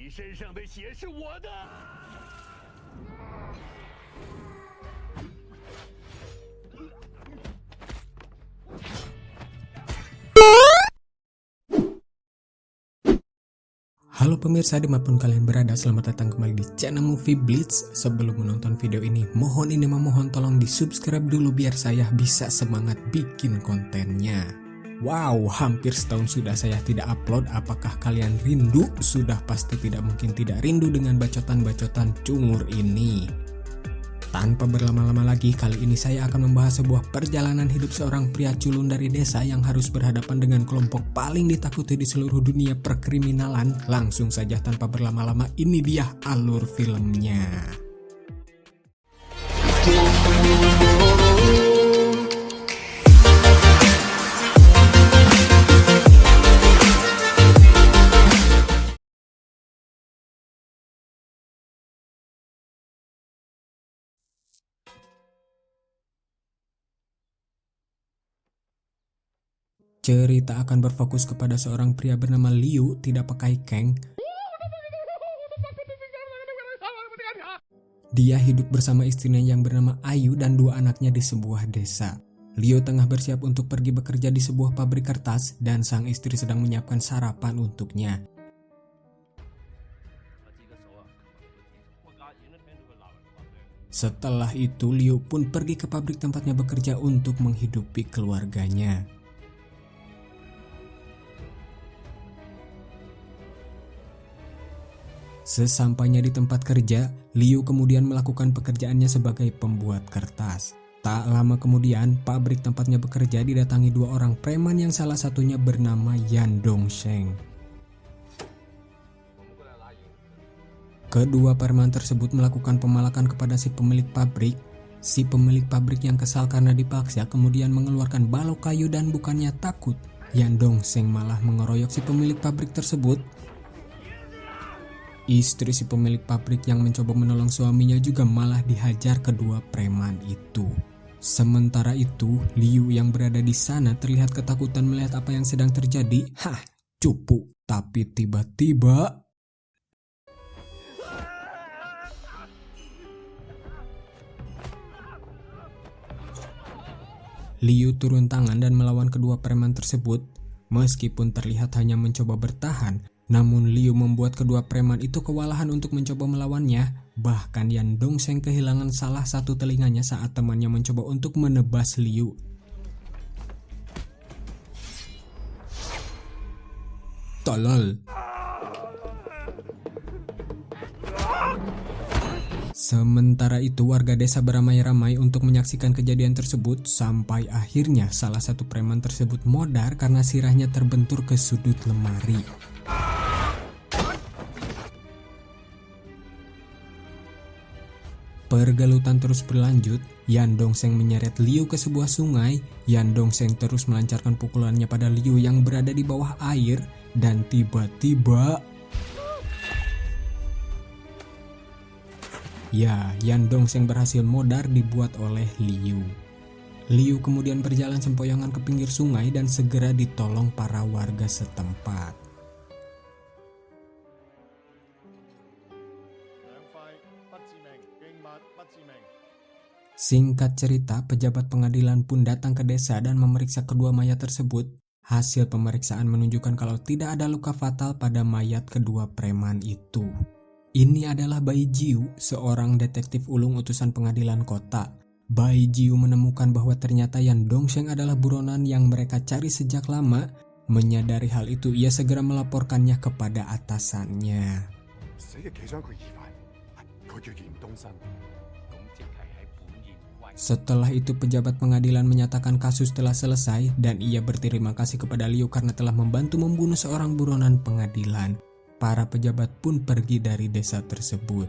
你身上的血是我的。Halo pemirsa dimanapun kalian berada, selamat datang kembali di channel Movie Blitz. Sebelum menonton video ini, mohon tolong di subscribe dulu biar saya bisa semangat bikin kontennya. Wow, hampir setahun sudah saya tidak upload. Apakah kalian rindu? Sudah pasti tidak mungkin tidak rindu dengan bacotan-bacotan cungur ini. Tanpa berlama-lama lagi, kali ini saya akan membahas sebuah perjalanan hidup seorang pria culun dari desa yang harus berhadapan dengan kelompok paling ditakuti di seluruh dunia perkriminalan. Langsung saja tanpa berlama-lama, ini dia alur filmnya. Cerita akan berfokus kepada seorang pria bernama Liu, tidak pakai keng. Dia hidup bersama istrinya yang bernama Ayu dan dua anaknya di sebuah desa. Liu tengah bersiap untuk pergi bekerja di sebuah pabrik kertas dan sang istri sedang menyiapkan sarapan untuknya. Setelah itu Liu pun pergi ke pabrik tempatnya bekerja untuk menghidupi keluarganya. Sesampainya di tempat kerja, Liu kemudian melakukan pekerjaannya sebagai pembuat kertas. Tak lama kemudian, pabrik tempatnya bekerja didatangi dua orang preman yang salah satunya bernama Yan Dongsheng. Kedua preman tersebut melakukan pemalakan kepada si pemilik pabrik. Si pemilik pabrik yang kesal karena dipaksa kemudian mengeluarkan balok kayu dan bukannya takut, Yan Dongsheng malah mengeroyok si pemilik pabrik tersebut. Istri si pemilik pabrik yang mencoba menolong suaminya juga malah dihajar kedua preman itu. Sementara itu, Liu yang berada di sana terlihat ketakutan melihat apa yang sedang terjadi. Hah, cupu. Tapi tiba-tiba Liu turun tangan dan melawan kedua preman tersebut. Meskipun terlihat hanya mencoba bertahan, namun Liu membuat kedua preman itu kewalahan untuk mencoba melawannya. Bahkan Yan Dongsheng kehilangan salah satu telinganya saat temannya mencoba untuk menebas Liu. Tolol. Sementara itu warga desa beramai-ramai untuk menyaksikan kejadian tersebut sampai akhirnya salah satu preman tersebut modar karena sirahnya terbentur ke sudut lemari. Pergelutan terus berlanjut. Yan Dongsheng menyeret Liu ke sebuah sungai. Yan Dongsheng terus melancarkan pukulannya pada Liu yang berada di bawah air dan tiba-tiba Yan Dongsheng berhasil modar dibuat oleh Liu. Liu kemudian berjalan sempoyongan ke pinggir sungai dan segera ditolong para warga setempat. Singkat cerita, pejabat pengadilan pun datang ke desa dan memeriksa kedua mayat tersebut. Hasil pemeriksaan menunjukkan kalau tidak ada luka fatal pada mayat kedua preman itu. Ini adalah Bai Jiu, seorang detektif ulung utusan pengadilan kota. Bai Jiu menemukan bahwa ternyata Yan Dongsheng adalah buronan yang mereka cari sejak lama. Menyadari hal itu, ia segera melaporkannya kepada atasannya. Setelah itu pejabat pengadilan menyatakan kasus telah selesai dan ia berterima kasih kepada Liu karena telah membantu membunuh seorang buronan pengadilan. Para pejabat pun pergi dari desa tersebut.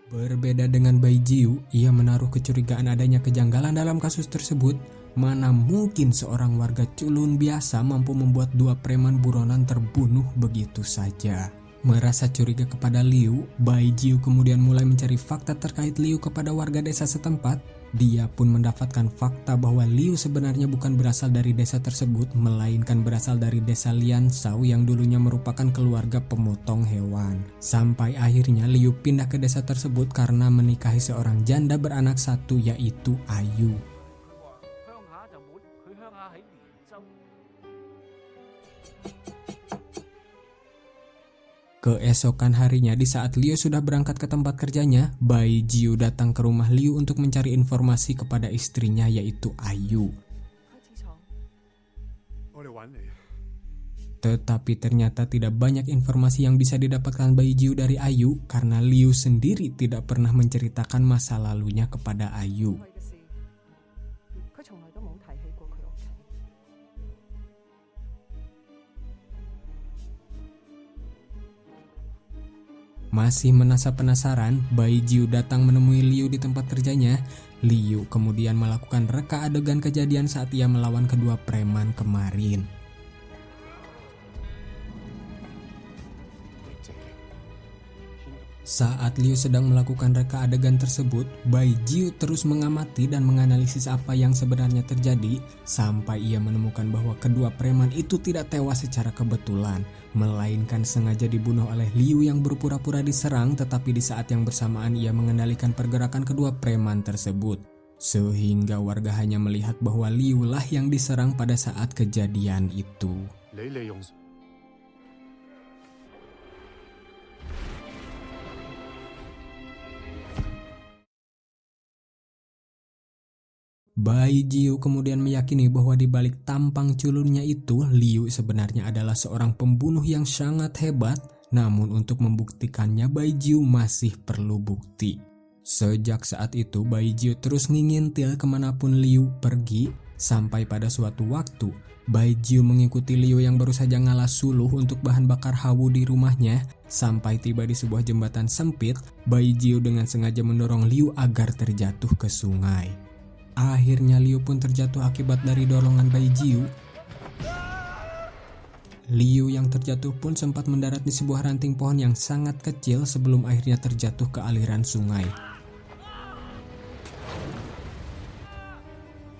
Berbeda dengan Bai Jiu, ia menaruh kecurigaan adanya kejanggalan dalam kasus tersebut. Mana mungkin seorang warga culun biasa mampu membuat dua preman buronan terbunuh begitu saja. Merasa curiga kepada Liu, Bai Jiu kemudian mulai mencari fakta terkait Liu kepada warga desa setempat. Dia pun mendapatkan fakta bahwa Liu sebenarnya bukan berasal dari desa tersebut, melainkan berasal dari desa Liansao yang dulunya merupakan keluarga pemotong hewan. Sampai akhirnya Liu pindah ke desa tersebut karena menikahi seorang janda beranak satu, yaitu Ayu. Keesokan harinya, di saat Liu sudah berangkat ke tempat kerjanya, Bai Jiu datang ke rumah Liu untuk mencari informasi kepada istrinya, yaitu Ayu. Tetapi ternyata tidak banyak informasi yang bisa didapatkan Bai Jiu dari Ayu karena Liu sendiri tidak pernah menceritakan masa lalunya kepada Ayu. Masih merasa penasaran, Bai Jiu datang menemui Liu di tempat kerjanya. Liu kemudian melakukan reka adegan kejadian saat ia melawan kedua preman kemarin. Saat Liu sedang melakukan reka adegan tersebut, Bai Jiu terus mengamati dan menganalisis apa yang sebenarnya terjadi sampai ia menemukan bahwa kedua preman itu tidak tewas secara kebetulan, melainkan sengaja dibunuh oleh Liu yang berpura-pura diserang, tetapi di saat yang bersamaan ia mengendalikan pergerakan kedua preman tersebut. Sehingga warga hanya melihat bahwa Liu lah yang diserang pada saat kejadian itu. Bai Jiu kemudian meyakini bahwa di balik tampang culunnya itu, Liu sebenarnya adalah seorang pembunuh yang sangat hebat. Namun untuk membuktikannya, Bai Jiu masih perlu bukti. Sejak saat itu, Bai Jiu terus ngingintil kemanapun Liu pergi. Sampai pada suatu waktu, Bai Jiu mengikuti Liu yang baru saja ngalah suluh untuk bahan bakar hawu di rumahnya. Sampai tiba di sebuah jembatan sempit, Bai Jiu dengan sengaja mendorong Liu agar terjatuh ke sungai. Akhirnya Liu pun terjatuh akibat dari dorongan Bai Jiu. Liu yang terjatuh pun sempat mendarat di sebuah ranting pohon yang sangat kecil sebelum akhirnya terjatuh ke aliran sungai.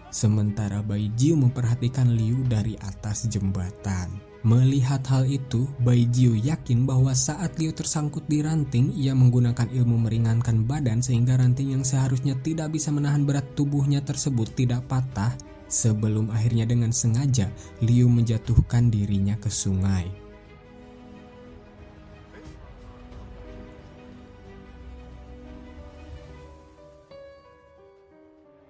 Sementara Bai Jiu memperhatikan Liu dari atas jembatan. Melihat hal itu, Bai Jiu yakin bahwa saat Liu tersangkut di ranting, ia menggunakan ilmu meringankan badan sehingga ranting yang seharusnya tidak bisa menahan berat tubuhnya tersebut tidak patah, sebelum akhirnya dengan sengaja Liu menjatuhkan dirinya ke sungai.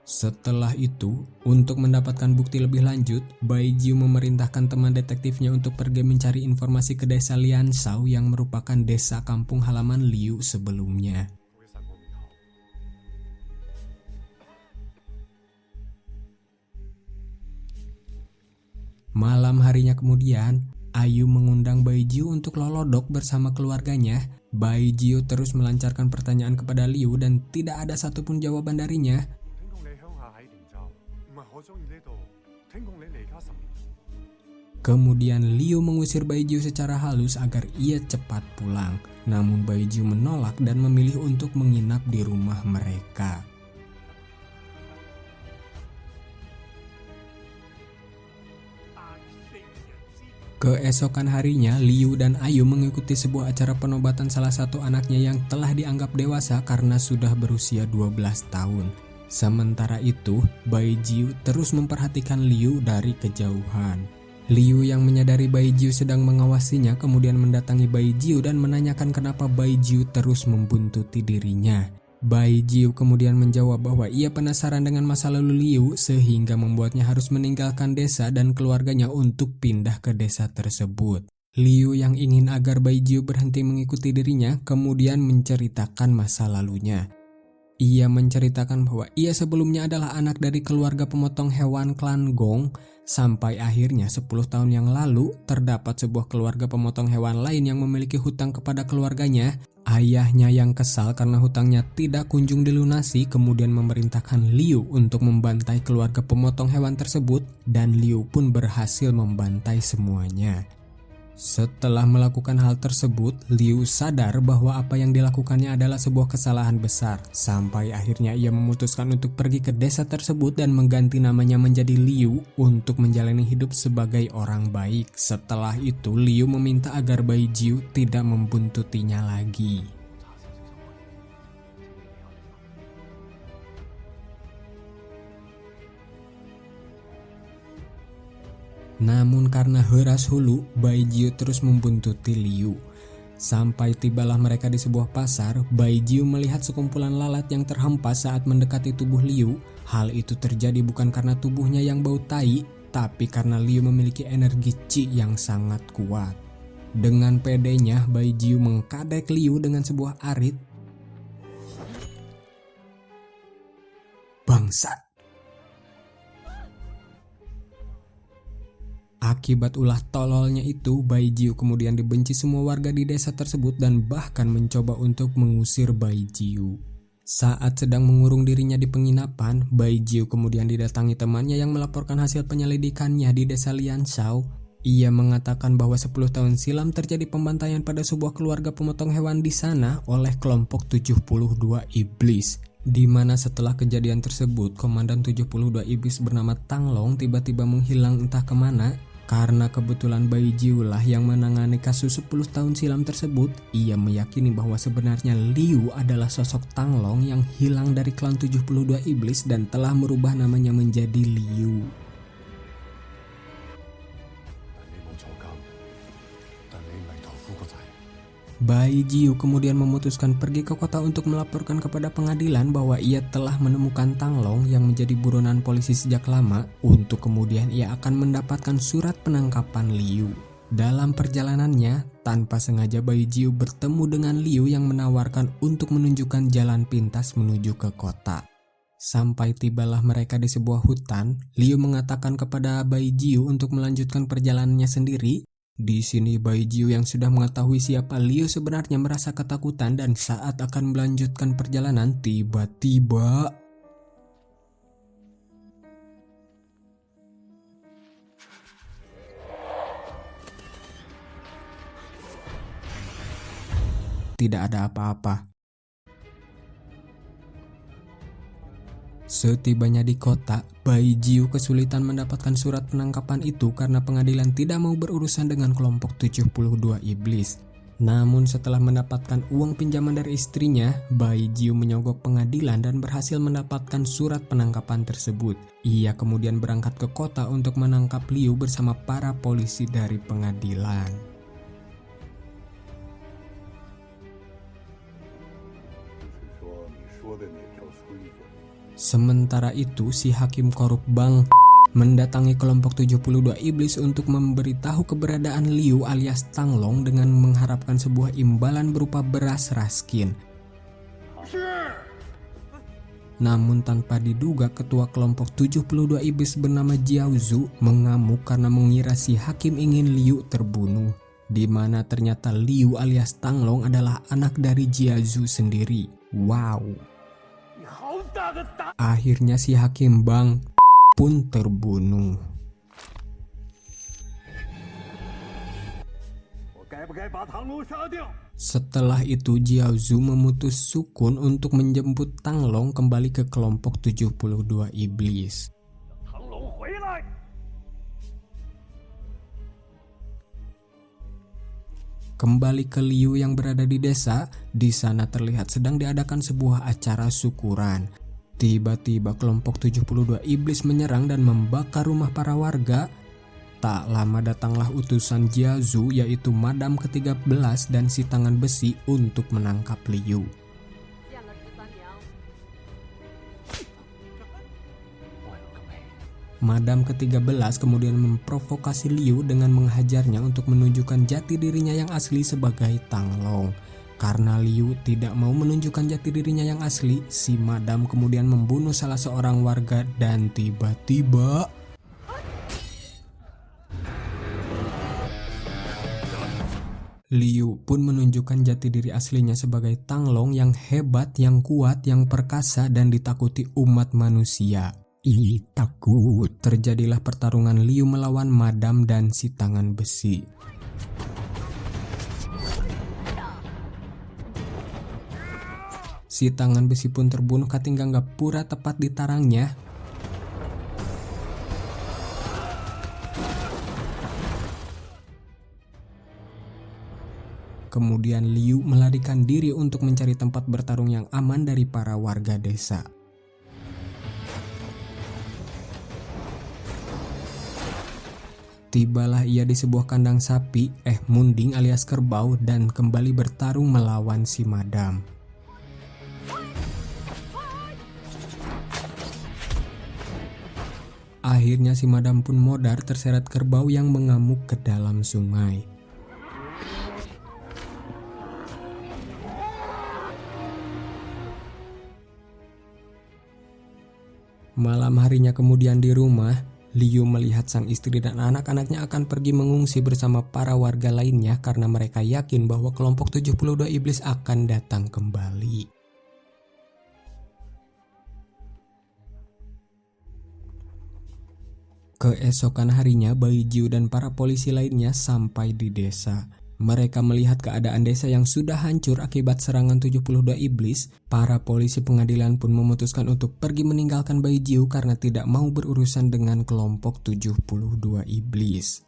Setelah itu, untuk mendapatkan bukti lebih lanjut, Bai Jiu memerintahkan teman detektifnya untuk pergi mencari informasi ke desa Liansao yang merupakan desa kampung halaman Liu sebelumnya. Malam harinya kemudian, Ayu mengundang Bai Jiu untuk lolodok bersama keluarganya. Bai Jiu terus melancarkan pertanyaan kepada Liu dan tidak ada satupun jawaban darinya. Kemudian Liu mengusir Bai Jiu secara halus agar ia cepat pulang. Namun Bai Jiu menolak dan memilih untuk menginap di rumah mereka. Keesokan harinya, Liu dan Ayu mengikuti sebuah acara penobatan salah satu anaknya yang telah dianggap dewasa karena sudah berusia 12 tahun. Sementara itu, Bai Jiu terus memperhatikan Liu dari kejauhan. Liu yang menyadari Bai Jiu sedang mengawasinya kemudian mendatangi Bai Jiu dan menanyakan kenapa Bai Jiu terus membuntuti dirinya. Bai Jiu kemudian menjawab bahwa ia penasaran dengan masa lalu Liu sehingga membuatnya harus meninggalkan desa dan keluarganya untuk pindah ke desa tersebut. Liu yang ingin agar Bai Jiu berhenti mengikuti dirinya kemudian menceritakan masa lalunya. Ia menceritakan bahwa ia sebelumnya adalah anak dari keluarga pemotong hewan klan Gong, sampai akhirnya 10 tahun yang lalu terdapat sebuah keluarga pemotong hewan lain yang memiliki hutang kepada keluarganya. Ayahnya yang kesal karena hutangnya tidak kunjung dilunasi kemudian memerintahkan Liu untuk membantai keluarga pemotong hewan tersebut dan Liu pun berhasil membantai semuanya. Setelah melakukan hal tersebut, Liu sadar bahwa apa yang dilakukannya adalah sebuah kesalahan besar. Sampai akhirnya ia memutuskan untuk pergi ke desa tersebut dan mengganti namanya menjadi Liu untuk menjalani hidup sebagai orang baik. Setelah itu, Liu meminta agar Bai Jiu tidak membuntutinya lagi. Namun karena heras hulu, Bai Jiu terus membuntuti Liu. Sampai tibalah mereka di sebuah pasar, Bai Jiu melihat sekumpulan lalat yang terhempas saat mendekati tubuh Liu. Hal itu terjadi bukan karena tubuhnya yang bau tai, tapi karena Liu memiliki energi Qi yang sangat kuat. Dengan pedenya, Bai Jiu mengkadek Liu dengan sebuah arit. Bangsat! Akibat ulah tololnya itu, Bai Jiu kemudian dibenci semua warga di desa tersebut dan bahkan mencoba untuk mengusir Bai Jiu. Saat sedang mengurung dirinya di penginapan, Bai Jiu kemudian didatangi temannya yang melaporkan hasil penyelidikannya di desa Lianshao. Ia mengatakan bahwa 10 tahun silam terjadi pembantaian pada sebuah keluarga pemotong hewan di sana oleh kelompok 72 iblis. Di mana setelah kejadian tersebut, Komandan 72 iblis bernama Tang Long tiba-tiba menghilang entah kemana. Karena kebetulan Bai Jiu lah yang menangani kasus 10 tahun silam tersebut, ia meyakini bahwa sebenarnya Liu adalah sosok Tang Long yang hilang dari klan 72 iblis dan telah merubah namanya menjadi Liu. Bai Jiu kemudian memutuskan pergi ke kota untuk melaporkan kepada pengadilan bahwa ia telah menemukan Tang Long yang menjadi buronan polisi sejak lama, untuk kemudian ia akan mendapatkan surat penangkapan Liu. Dalam perjalanannya, tanpa sengaja Bai Jiu bertemu dengan Liu yang menawarkan untuk menunjukkan jalan pintas menuju ke kota. Sampai tibalah mereka di sebuah hutan, Liu mengatakan kepada Bai Jiu untuk melanjutkan perjalanannya sendiri. Di sini Bai Jiu yang sudah mengetahui siapa Liu sebenarnya merasa ketakutan dan saat akan melanjutkan perjalanan tiba-tiba tidak ada apa-apa. Setibanya di kota, Bai Jiu kesulitan mendapatkan surat penangkapan itu karena pengadilan tidak mau berurusan dengan kelompok 72 iblis. Namun setelah mendapatkan uang pinjaman dari istrinya, Bai Jiu menyogok pengadilan dan berhasil mendapatkan surat penangkapan tersebut. Ia kemudian berangkat ke kota untuk menangkap Liu bersama para polisi dari pengadilan. Sementara itu, si hakim korup Bang mendatangi kelompok 72 iblis untuk memberitahu keberadaan Liu alias Tang Long dengan mengharapkan sebuah imbalan berupa beras raskin. Namun tanpa diduga, ketua kelompok 72 iblis bernama Jiao Zhu mengamuk karena mengira si hakim ingin Liu terbunuh, di mana ternyata Liu alias Tang Long adalah anak dari Jiao Zhu sendiri. Wow. Akhirnya si hakim Bang pun terbunuh. Setelah itu Jiao Zhu memutus Sukun untuk menjemput Tang Long kembali ke kelompok 72 iblis. Kembali ke Liu yang berada di desa, di sana terlihat sedang diadakan sebuah acara syukuran. Tiba-tiba kelompok 72 iblis menyerang dan membakar rumah para warga. Tak lama datanglah utusan Jiao Zhu yaitu Madam ke-13 dan si tangan besi untuk menangkap Liu. Madam ke-13 kemudian memprovokasi Liu dengan menghajarnya untuk menunjukkan jati dirinya yang asli sebagai Tang Long. Karena Liu tidak mau menunjukkan jati dirinya yang asli, si Madam kemudian membunuh salah seorang warga dan tiba-tiba Liu pun menunjukkan jati diri aslinya sebagai Tang Long yang hebat, yang kuat, yang perkasa dan ditakuti umat manusia. Takut. Terjadilah pertarungan Liu melawan Madam dan si tangan besi. Si tangan besi pun terbunuh ketika Gapura tepat di tarangnya. Kemudian Liu melarikan diri untuk mencari tempat bertarung yang aman dari para warga desa. Tibalah ia di sebuah kandang sapi, Munding alias kerbau, dan kembali bertarung melawan si madam. Akhirnya si madam pun modar terseret kerbau yang mengamuk ke dalam sungai. Malam harinya kemudian di rumah, Liu melihat sang istri dan anak-anaknya akan pergi mengungsi bersama para warga lainnya karena mereka yakin bahwa kelompok 72 iblis akan datang kembali. Keesokan harinya, Bai Jiu dan para polisi lainnya sampai di desa. Mereka melihat keadaan desa yang sudah hancur akibat serangan 72 iblis. Para polisi pengadilan pun memutuskan untuk pergi meninggalkan Bai Jiu karena tidak mau berurusan dengan kelompok 72 iblis.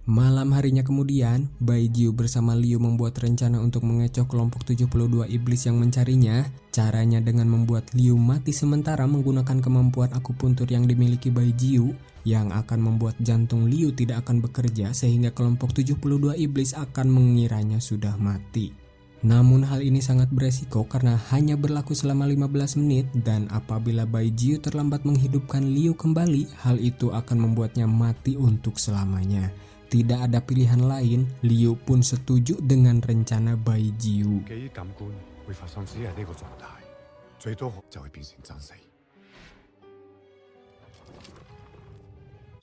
Malam harinya kemudian, Bai Jiu bersama Liu membuat rencana untuk mengecoh kelompok 72 iblis yang mencarinya. Caranya dengan membuat Liu mati sementara menggunakan kemampuan akupuntur yang dimiliki Bai Jiu, yang akan membuat jantung Liu tidak akan bekerja sehingga kelompok 72 iblis akan mengiranya sudah mati. Namun hal ini sangat beresiko karena hanya berlaku selama 15 menit dan apabila Bai Jiu terlambat menghidupkan Liu kembali, hal itu akan membuatnya mati untuk selamanya. Tidak ada pilihan lain, Liu pun setuju dengan rencana Bai Jiu.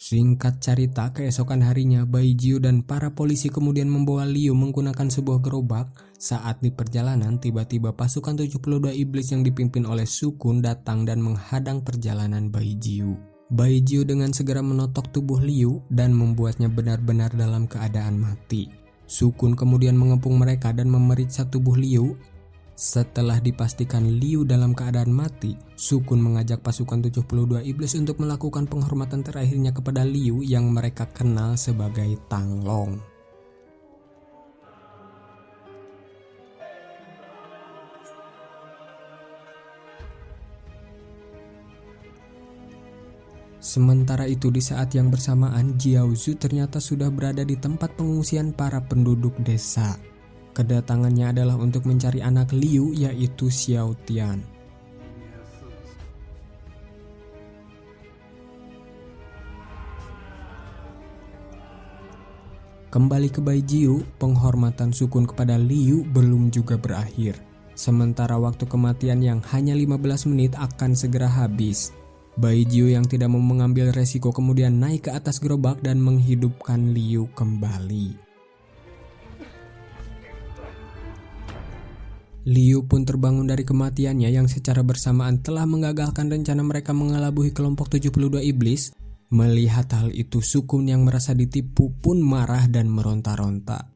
Singkat cerita, keesokan harinya Bai Jiu dan para polisi kemudian membawa Liu menggunakan sebuah gerobak. Saat di perjalanan, tiba-tiba pasukan 72 iblis yang dipimpin oleh Sukun datang dan menghadang perjalanan Bai Jiu. Bai Jiu dengan segera menotok tubuh Liu dan membuatnya benar-benar dalam keadaan mati. Sukun kemudian mengepung mereka dan memeriksa tubuh Liu. Setelah dipastikan Liu dalam keadaan mati, Sukun mengajak pasukan 72 iblis untuk melakukan penghormatan terakhirnya kepada Liu yang mereka kenal sebagai Tang Long. Sementara itu di saat yang bersamaan, Jiao Zhu ternyata sudah berada di tempat pengungsian para penduduk desa. Kedatangannya adalah untuk mencari anak Liu yaitu Xiao Tian. Kembali ke Bai Jiu, penghormatan Sukun kepada Liu belum juga berakhir. Sementara waktu kematian yang hanya 15 menit akan segera habis. Bai Jiu yang tidak mau mengambil resiko kemudian naik ke atas gerobak dan menghidupkan Liu kembali. Liu pun terbangun dari kematiannya yang secara bersamaan telah menggagalkan rencana mereka mengelabui kelompok 72 iblis. Melihat hal itu, Sukun yang merasa ditipu pun marah dan meronta-ronta.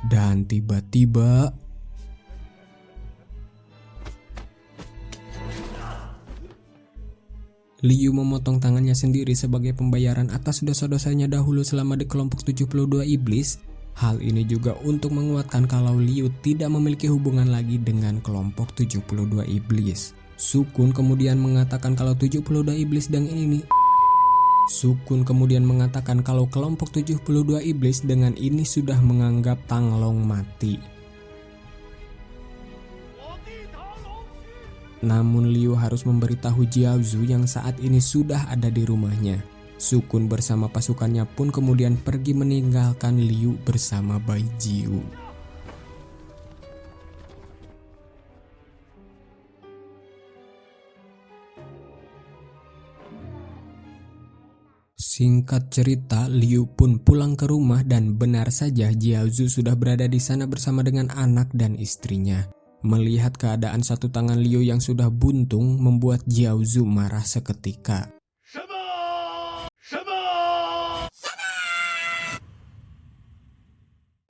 Dan tiba-tiba Liu memotong tangannya sendiri sebagai pembayaran atas dosa-dosanya dahulu selama di kelompok 72 iblis. Hal ini juga untuk menguatkan kalau Liu tidak memiliki hubungan lagi dengan kelompok 72 iblis. Sukun kemudian mengatakan kalau 72 iblis Sukun kemudian mengatakan kalau kelompok 72 iblis dengan ini sudah menganggap Tang Long mati. Namun Liu harus memberitahu Jiao Zhu yang saat ini sudah ada di rumahnya. Sukun bersama pasukannya pun kemudian pergi meninggalkan Liu bersama Bai Jiu. Singkat cerita, Liu pun pulang ke rumah dan benar saja Jiao Zhu sudah berada di sana bersama dengan anak dan istrinya. Melihat keadaan satu tangan Liu yang sudah buntung membuat Jiao Zhu marah seketika.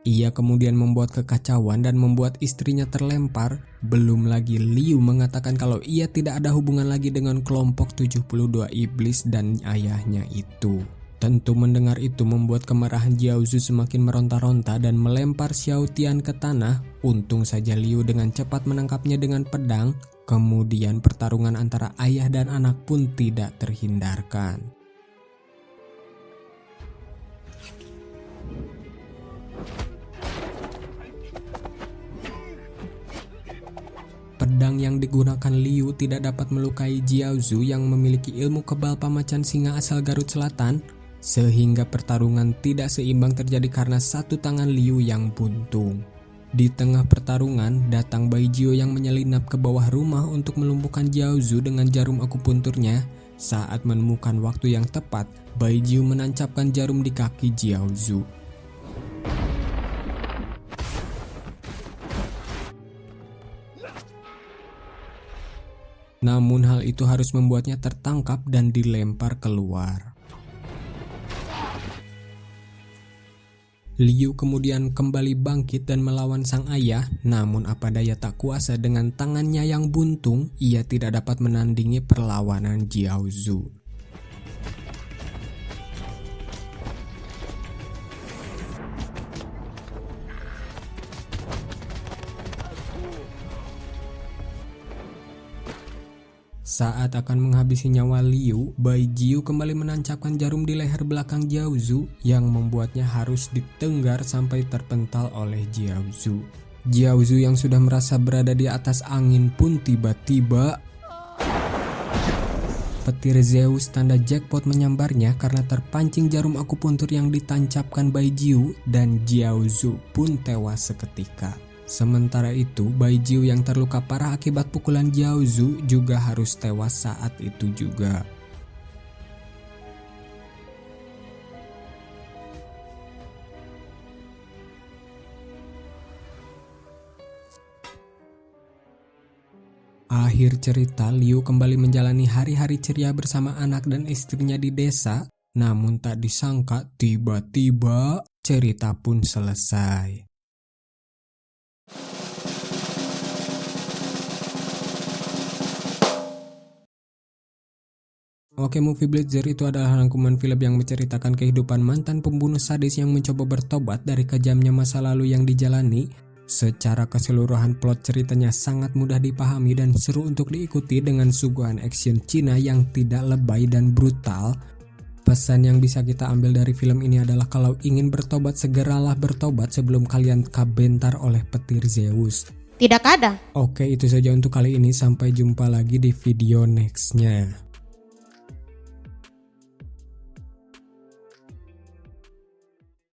Ia kemudian membuat kekacauan dan membuat istrinya terlempar. Belum lagi Liu mengatakan kalau ia tidak ada hubungan lagi dengan kelompok 72 iblis dan ayahnya itu. Tentu mendengar itu membuat kemarahan Jiaozu semakin meronta-ronta dan melempar Xiao Tian ke tanah. Untung saja Liu dengan cepat menangkapnya dengan pedang. Kemudian pertarungan antara ayah dan anak pun tidak terhindarkan. Pedang yang digunakan Liu tidak dapat melukai Jiaozu yang memiliki ilmu kebal pamacan singa asal Garut Selatan, sehingga pertarungan tidak seimbang terjadi karena satu tangan Liu yang buntung. Di tengah pertarungan, datang Baijiu yang menyelinap ke bawah rumah untuk melumpuhkan Jiaozu dengan jarum akupunturnya. Saat menemukan waktu yang tepat, Baijiu menancapkan jarum di kaki Jiaozu. Namun hal itu harus membuatnya tertangkap dan dilempar keluar. Liu kemudian kembali bangkit dan melawan sang ayah, namun apa daya tak kuasa dengan tangannya yang buntung, ia tidak dapat menandingi perlawanan Jiaozu. Saat akan menghabisi nyawa Liu, Baijiu kembali menancapkan jarum di leher belakang Jiaozu yang membuatnya harus ditenggar sampai terpental oleh Jiaozu. Jiaozu yang sudah merasa berada di atas angin pun tiba-tiba petir Zeus tanda jackpot menyambarnya karena terpancing jarum akupuntur yang ditancapkan Baijiu dan Jiaozu pun tewas seketika. Sementara itu, Baijiu yang terluka parah akibat pukulan Jiaozu juga harus tewas saat itu juga. Akhir cerita, Liu kembali menjalani hari-hari ceria bersama anak dan istrinya di desa. Namun tak disangka, tiba-tiba cerita pun selesai. Oke, Movie Blitzer itu adalah rangkuman film yang menceritakan kehidupan mantan pembunuh sadis yang mencoba bertobat dari kejamnya masa lalu yang dijalani. Secara keseluruhan plot ceritanya sangat mudah dipahami dan seru untuk diikuti dengan suguhan action Cina yang tidak lebay dan brutal. Pesan yang bisa kita ambil dari film ini adalah kalau ingin bertobat segeralah bertobat sebelum kalian kabentar oleh petir Zeus. Tidak ada. Oke, itu saja untuk kali ini, sampai jumpa lagi di video nextnya.